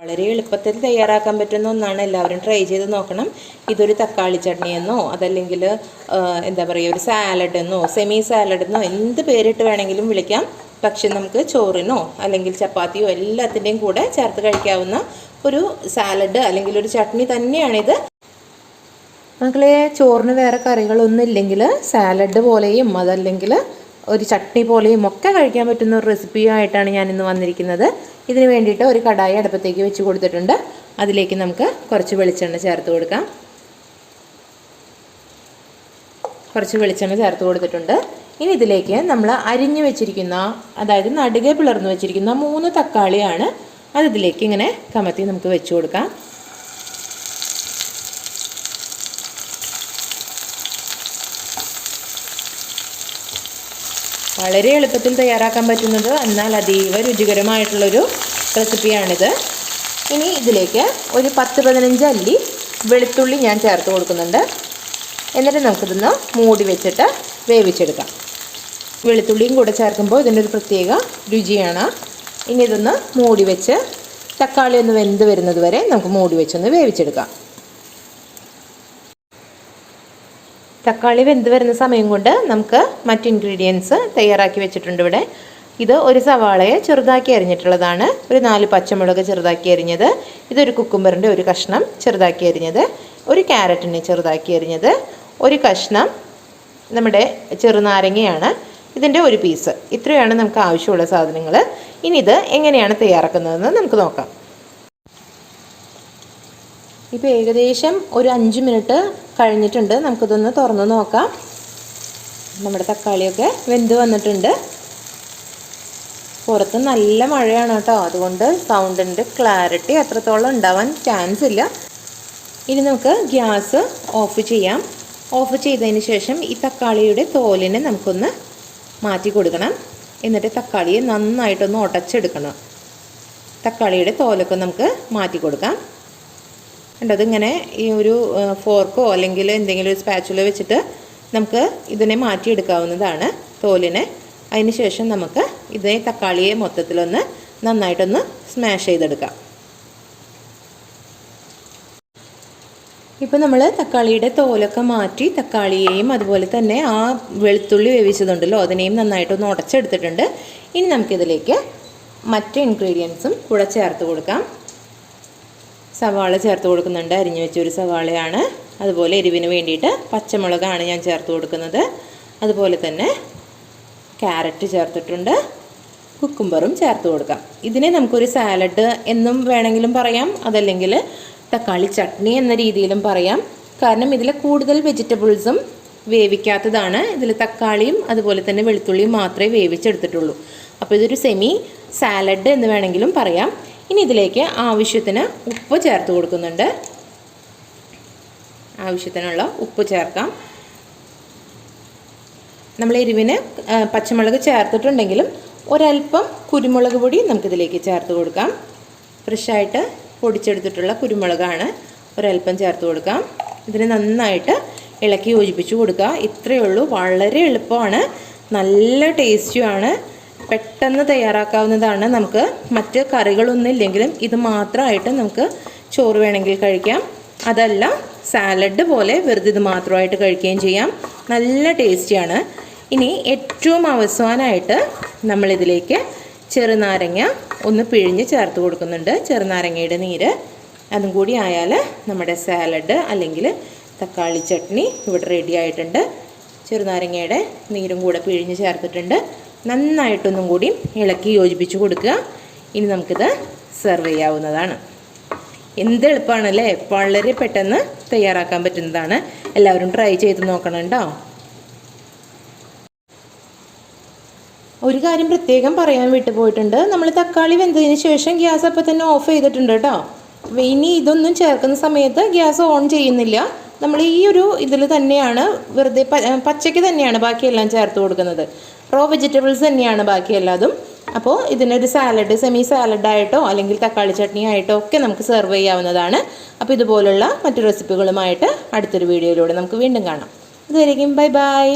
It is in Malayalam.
വളരെ എളുപ്പത്തിൽ തയ്യാറാക്കാൻ പറ്റുന്ന ഒന്നാണ്. എല്ലാവരും ട്രൈ ചെയ്ത് നോക്കണം. ഇതൊരു തക്കാളി ചട്നിയെന്നോ അതല്ലെങ്കിൽ എന്താ പറയുക ഒരു സാലഡെന്നോ സെമി സാലഡെന്നോ എന്ത് പേരിട്ട് വേണമെങ്കിലും വിളിക്കാം. പക്ഷെ നമുക്ക് ചോറിനോ അല്ലെങ്കിൽ ചപ്പാത്തിയോ എല്ലാത്തിൻ്റെയും കൂടെ ചേർത്ത് കഴിക്കാവുന്ന ഒരു സാലഡ് അല്ലെങ്കിൽ ഒരു ചട്നി തന്നെയാണിത്. മക്കളെ, ചോറിന് വേറെ കറികളൊന്നും ഇല്ലെങ്കിൽ സാലഡ് പോലെയും അതല്ലെങ്കിൽ ഒരു ചട്നി പോലെയും ഒക്കെ കഴിക്കാൻ പറ്റുന്ന ഒരു റെസിപ്പിയായിട്ടാണ് ഞാനിന്ന് വന്നിരിക്കുന്നത്. ഇതിന് വേണ്ടിയിട്ട് ഒരു കടായി അടുപ്പത്തേക്ക് വെച്ച് കൊടുത്തിട്ടുണ്ട്. അതിലേക്ക് നമുക്ക് കുറച്ച് വെളിച്ചെണ്ണ ചേർത്ത് കൊടുക്കാം. കുറച്ച് വെളിച്ചെണ്ണ ചേർത്ത് കൊടുത്തിട്ടുണ്ട്. ഇനി ഇതിലേക്ക് നമ്മൾ അരിഞ്ഞു വെച്ചിരിക്കുന്ന, അതായത് നടുകെ പിളർന്നു വെച്ചിരിക്കുന്ന 3 തക്കാളിയാണ് അതിലേക്ക് ഇങ്ങനെ കമത്തി നമുക്ക് വെച്ച് കൊടുക്കാം. വളരെ എളുപ്പത്തിൽ തയ്യാറാക്കാൻ പറ്റുന്നത് എന്നാൽ അതീവ രുചികരമായിട്ടുള്ളൊരു റെസിപ്പിയാണിത്. ഇനി ഇതിലേക്ക് ഒരു 10-15 അല്ലി വെളുത്തുള്ളി ഞാൻ ചേർത്ത് കൊടുക്കുന്നുണ്ട്. എന്നിട്ട് നമുക്കിതൊന്ന് മൂടി വെച്ചിട്ട് വേവിച്ചെടുക്കാം. വെളുത്തുള്ളിയും കൂടെ ചേർക്കുമ്പോൾ ഇതിനൊരു പ്രത്യേക രുചിയാണ്. ഇനി ഇതൊന്ന് മൂടി വെച്ച് തക്കാളി ഒന്ന് വെന്ത് വരുന്നത് വരെ നമുക്ക് മൂടി വെച്ചൊന്ന് വേവിച്ചെടുക്കാം. തക്കാളി വെന്ത് വരുന്ന സമയം കൊണ്ട് നമുക്ക് മറ്റ് ഇൻഗ്രീഡിയൻസ് തയ്യാറാക്കി വെച്ചിട്ടുണ്ട് ഇവിടെ. ഇത് ഒരു സവാളയെ ചെറുതാക്കി അരിഞ്ഞിട്ടുള്ളതാണ്, ഒരു 4 പച്ചമുളക് ചെറുതാക്കി അരിഞ്ഞത്, ഇതൊരു കുക്കുംബറിൻ്റെ ഒരു കഷ്ണം ചെറുതാക്കി അരിഞ്ഞത്, ഒരു ക്യാരറ്റിനെ ചെറുതാക്കി അരിഞ്ഞത്, ഒരു കഷ്ണം നമ്മുടെ ചെറുനാരങ്ങയാണ്, ഇതിൻ്റെ ഒരു പീസ്. ഇത്രയാണ് നമുക്ക് ആവശ്യമുള്ള സാധനങ്ങൾ. ഇനി ഇത് എങ്ങനെയാണ് തയ്യാറാക്കുന്നതെന്ന് നമുക്ക് നോക്കാം. ഇപ്പോൾ ഏകദേശം ഒരു 5 മിനിറ്റ് കഴിഞ്ഞിട്ടുണ്ട്. നമുക്കിതൊന്ന് തുറന്ന് നോക്കാം. നമ്മുടെ തക്കാളിയൊക്കെ വെന്ത് വന്നിട്ടുണ്ട്. പുറത്ത് നല്ല മഴയാണ് കേട്ടോ, അതുകൊണ്ട് സൗണ്ടിൻ്റെ ക്ലാരിറ്റി അത്രത്തോളം ഉണ്ടാവാൻ ചാൻസ് ഇല്ല. ഇനി നമുക്ക് ഗ്യാസ് ഓഫ് ചെയ്യാം. ഓഫ് ചെയ്തതിന് ശേഷം ഈ തക്കാളിയുടെ തോലിനെ നമുക്കൊന്ന് മാറ്റി കൊടുക്കണം. എന്നിട്ട് തക്കാളിയെ നന്നായിട്ടൊന്ന് ഉടച്ചെടുക്കണം. തക്കാളിയുടെ തോലൊക്കെ നമുക്ക് മാറ്റി കൊടുക്കാം. അതിങ്ങനെ ഈ ഒരു ഫോർക്കോ അല്ലെങ്കിൽ എന്തെങ്കിലും ഒരു സ്പാച്ചുല വെച്ചിട്ട് നമുക്ക് ഇതിനെ മാറ്റിയെടുക്കാവുന്നതാണ് തോലിനെ. അതിന് ശേഷം നമുക്ക് ഇതേ തക്കാളിയെ മൊത്തത്തിലൊന്ന് നന്നായിട്ടൊന്ന് സ്മാഷ് ചെയ്തെടുക്കാം. ഇപ്പോൾ നമ്മൾ തക്കാളിയുടെ തോലൊക്കെ മാറ്റി തക്കാളിയെയും അതുപോലെ തന്നെ ആ വെളുത്തുള്ളി വേവിച്ചതുണ്ടല്ലോ അതിനെയും നന്നായിട്ടൊന്ന് ഉടച്ചെടുത്തിട്ടുണ്ട്. ഇനി നമുക്കിതിലേക്ക് മറ്റ് ഇൻഗ്രീഡിയൻസും കൂടെ ചേർത്ത് കൊടുക്കാം. സവാള ചേർത്ത് കൊടുക്കുന്നുണ്ട്, അരിഞ്ഞു വെച്ചൊരു സവാളയാണ്. അതുപോലെ എരിവിന് വേണ്ടിയിട്ട് പച്ചമുളകാണ് ഞാൻ ചേർത്ത് കൊടുക്കുന്നത്. അതുപോലെ തന്നെ ക്യാരറ്റ് ചേർത്തിട്ടുണ്ട്, കുക്കുംബറും ചേർത്ത് കൊടുക്കാം. ഇതിനെ നമുക്കൊരു സാലഡ് എന്നും വേണമെങ്കിലും പറയാം, അതല്ലെങ്കിൽ തക്കാളി ചട്നി എന്ന രീതിയിലും പറയാം. കാരണം ഇതിൽ കൂടുതൽ വെജിറ്റബിൾസും വേവിക്കാത്തതാണ്. ഇതിൽ തക്കാളിയും അതുപോലെ തന്നെ വെളുത്തുള്ളിയും മാത്രമേ വേവിച്ചെടുത്തിട്ടുള്ളൂ. അപ്പോൾ ഇതൊരു സെമി സാലഡ് എന്ന് വേണമെങ്കിലും പറയാം. ഇനി ഇതിലേക്ക് ആവശ്യത്തിന് ഉപ്പ് ചേർത്ത് കൊടുക്കുന്നുണ്ട്. ആവശ്യത്തിനുള്ള ഉപ്പ് ചേർക്കാം. നമ്മൾ എരിവിന് പച്ചമുളക് ചേർത്തിട്ടുണ്ടെങ്കിലും ഒരല്പം കുരുമുളക് പൊടി നമുക്കിതിലേക്ക് ചേർത്ത് കൊടുക്കാം. ഫ്രഷായിട്ട് പൊടിച്ചെടുത്തിട്ടുള്ള കുരുമുളകാണ്, ഒരല്പം ചേർത്ത് കൊടുക്കാം. ഇതിന് നന്നായിട്ട് ഇളക്കി യോജിപ്പിച്ച് കൊടുക്കുക. ഇത്രയേ ഉള്ളൂ. വളരെ എളുപ്പമാണ്, നല്ല ടേസ്റ്റിയുമാണ്, പെട്ടെന്ന് തയ്യാറാക്കാവുന്നതാണ്. നമുക്ക് മറ്റ് കറികളൊന്നും ഇല്ലെങ്കിലും ഇത് മാത്രമായിട്ട് നമുക്ക് ചോറ് വേണമെങ്കിൽ കഴിക്കാം. അതല്ല സാലഡ് പോലെ വെറുതെ ഇത് മാത്രമായിട്ട് കഴിക്കുകയും ചെയ്യാം. നല്ല ടേസ്റ്റിയാണ്. ഇനി ഏറ്റവും അവസാനമായിട്ട് നമ്മളിതിലേക്ക് ചെറുനാരങ്ങ ഒന്ന് പിഴിഞ്ഞ് ചേർത്ത് കൊടുക്കുന്നുണ്ട്. ചെറുനാരങ്ങയുടെ നീര് അതും കൂടി ആയാൽ നമ്മുടെ സാലഡ് അല്ലെങ്കിൽ തക്കാളി ചട്നി ഇവിടെ റെഡി ആയിട്ടുണ്ട്. ചെറുനാരങ്ങയുടെ നീരും കൂടെ പിഴിഞ്ഞ് ചേർത്തിട്ടുണ്ട്. നന്നായിട്ടൊന്നും കൂടി ഇളക്കി യോജിപ്പിച്ച് കൊടുക്കുക. ഇനി നമുക്കിത് സെർവ് ചെയ്യാവുന്നതാണ്. എന്ത് എളുപ്പമാണല്ലേ, വളരെ പെട്ടെന്ന് തയ്യാറാക്കാൻ പറ്റുന്നതാണ്. എല്ലാവരും ട്രൈ ചെയ്ത് നോക്കണം കേട്ടോ. ഒരു കാര്യം പ്രത്യേകം പറയാൻ വിട്ടുപോയിട്ടുണ്ട്. നമ്മൾ തക്കാളി വെന്തതിന് ശേഷം ഗ്യാസ് അപ്പം തന്നെ ഓഫ് ചെയ്തിട്ടുണ്ട് കേട്ടോ. ഇനി ഇതൊന്നും ചേർക്കുന്ന സമയത്ത് ഗ്യാസ് ഓൺ ചെയ്യുന്നില്ല. നമ്മൾ ഈ ഒരു ഇതിൽ തന്നെയാണ് വെറുതെ പച്ചയ്ക്ക് തന്നെയാണ് ബാക്കിയെല്ലാം ചേർത്ത് കൊടുക്കുന്നത്. റോ വെജിറ്റബിൾസ് തന്നെയാണ് ബാക്കിയെല്ലാതും. അപ്പോൾ ഇതിനൊരു സാലഡ്, സെമി സാലഡായിട്ടോ അല്ലെങ്കിൽ തക്കാളി ചട്നി ആയിട്ടോ ഒക്കെ നമുക്ക് സെർവ് ചെയ്യാവുന്നതാണ്. അപ്പോൾ ഇതുപോലുള്ള മറ്റു റെസിപ്പികളുമായിട്ട് അടുത്തൊരു വീഡിയോയിലൂടെ നമുക്ക് വീണ്ടും കാണാം. അതുവരെയും ബൈ ബൈ.